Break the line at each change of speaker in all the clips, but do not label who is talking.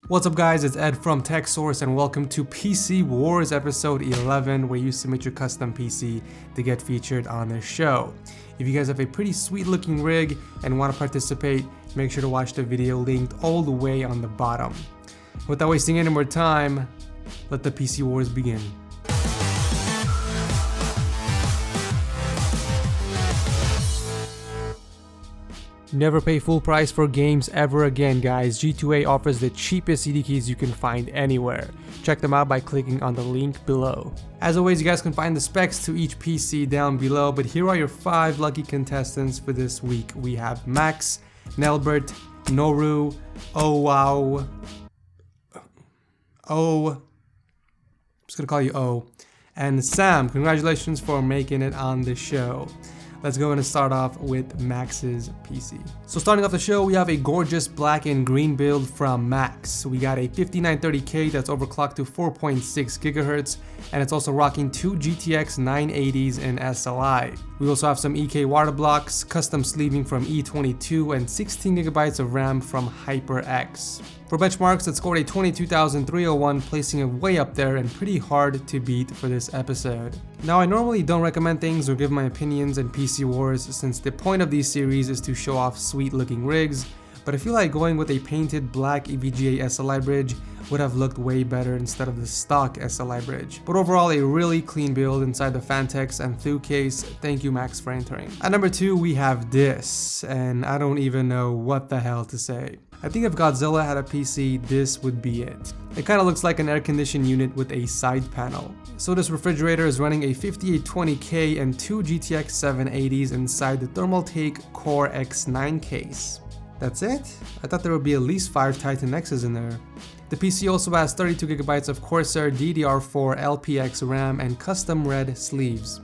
What's up guys, it's Ed from TechSource and welcome to PC Wars episode 11 where you submit your custom PC to get featured on this show. If you guys have a pretty sweet looking rig and want to participate, make sure to watch the video linked all the way on the bottom. Without wasting any more time, let the PC Wars begin. Never pay full price for games ever again, guys. G2A offers the cheapest CD keys you can find anywhere. Check them out by clicking on the link below. As always, you guys can find the specs to each PC down below, but here are your 5 lucky contestants for this week. We have Max, Nelbert, Noru, I'm just gonna call you O, and Sam. Congratulations for making it on the show. Let's go and start off with Max's PC. So starting off the show, we have a gorgeous black and green build from Max. We got a 5930K that's overclocked to 4.6 GHz, and it's also rocking 2 GTX 980s in SLI. We also have some EK water blocks, custom sleeving from E22, and 16GB of RAM from HyperX. For benchmarks, it scored a 22,301, placing it way up there and pretty hard to beat for this episode. Now, I normally don't recommend things or give my opinions in PC Wars since the point of these series is to show off sweet looking rigs, but I feel like going with a painted black EVGA SLI bridge would have looked way better instead of the stock SLI bridge. But overall, a really clean build inside the Phanteks and Enthoo case. Thank you, Max, for entering. At number 2, we have this, and I don't even know what the hell to say. I think if Godzilla had a PC, this would be it. It kind of looks like an air conditioning unit with a side panel. So this refrigerator is running a 5820K and 2 GTX 780s inside the Thermaltake Core X9 case. That's it? I thought there would be at least 5 Titan X's in there. The PC also has 32GB of Corsair DDR4 LPX RAM and custom red sleeves.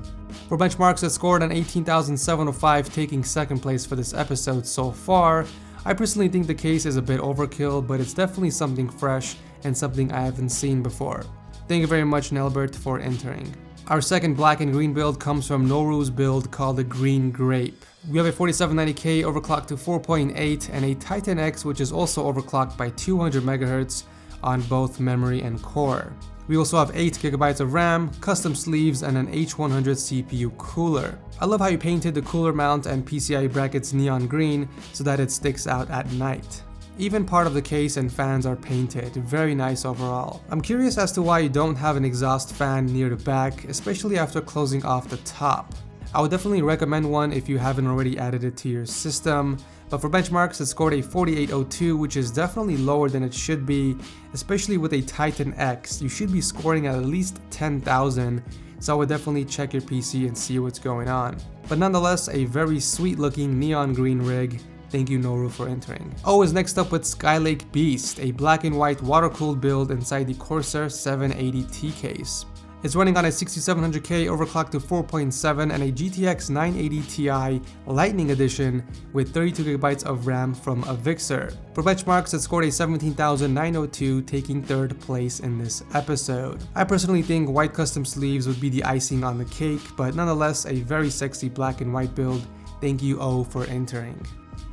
For benchmarks, it scored an 18,705, taking second place for this episode so far. I personally think the case is a bit overkill, but it's definitely something fresh and something I haven't seen before. Thank you very much, Nelbert, for entering. Our second black and green build comes from Noru's build called the Green Grape. We have a 4790K overclocked to 4.8 and a Titan X which is also overclocked by 200 MHz on both memory and core. We also have 8GB of RAM, custom sleeves, and an H100 CPU cooler. I love how you painted the cooler mount and PCIe brackets neon green so that it sticks out at night. Even part of the case and fans are painted, very nice overall. I'm curious as to why you don't have an exhaust fan near the back, especially after closing off the top. I would definitely recommend one if you haven't already added it to your system, but for benchmarks it scored a 4802, which is definitely lower than it should be, especially with a Titan X. You should be scoring at least 10,000, so I would definitely check your PC and see what's going on. But nonetheless, a very sweet looking neon green rig. Thank you, Noru, for entering. O is next up with Skylight Beast, a black and white water-cooled build inside the Corsair 780T case. It's running on a 6700K overclocked to 4.7 and a GTX 980 Ti Lightning Edition with 32GB of RAM from EVGA. For benchmarks, it scored a 17,902, taking third place in this episode. I personally think white custom sleeves would be the icing on the cake, but nonetheless, a very sexy black and white build. Thank you, O, for entering.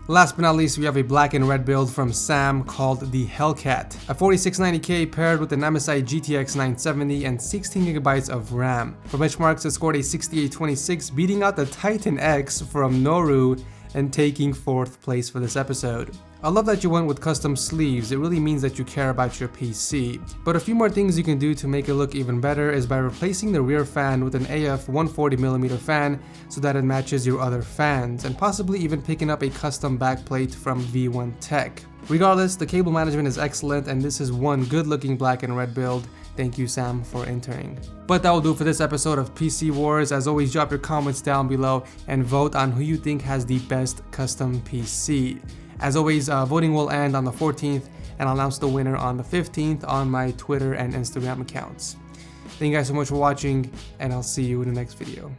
Last but not least, we have a black and red build from Sam called the Hellcat. A 4690K paired with an MSI GTX 970 and 16GB of RAM. For benchmarks, it scored a 6826, beating out the Titan X from Noru and taking 4th place for this episode. I love that you went with custom sleeves. It really means that you care about your PC. But a few more things you can do to make it look even better is by replacing the rear fan with an AF 140mm fan so that it matches your other fans, and possibly even picking up a custom backplate from V1 Tech. Regardless, the cable management is excellent and this is one good looking black and red build. Thank you, Sam, for entering. But that will do for this episode of PC Wars. As always, drop your comments down below and vote on who you think has the best custom PC. As always, voting will end on the 14th and I'll announce the winner on the 15th on my Twitter and Instagram accounts. Thank you guys so much for watching, and I'll see you in the next video.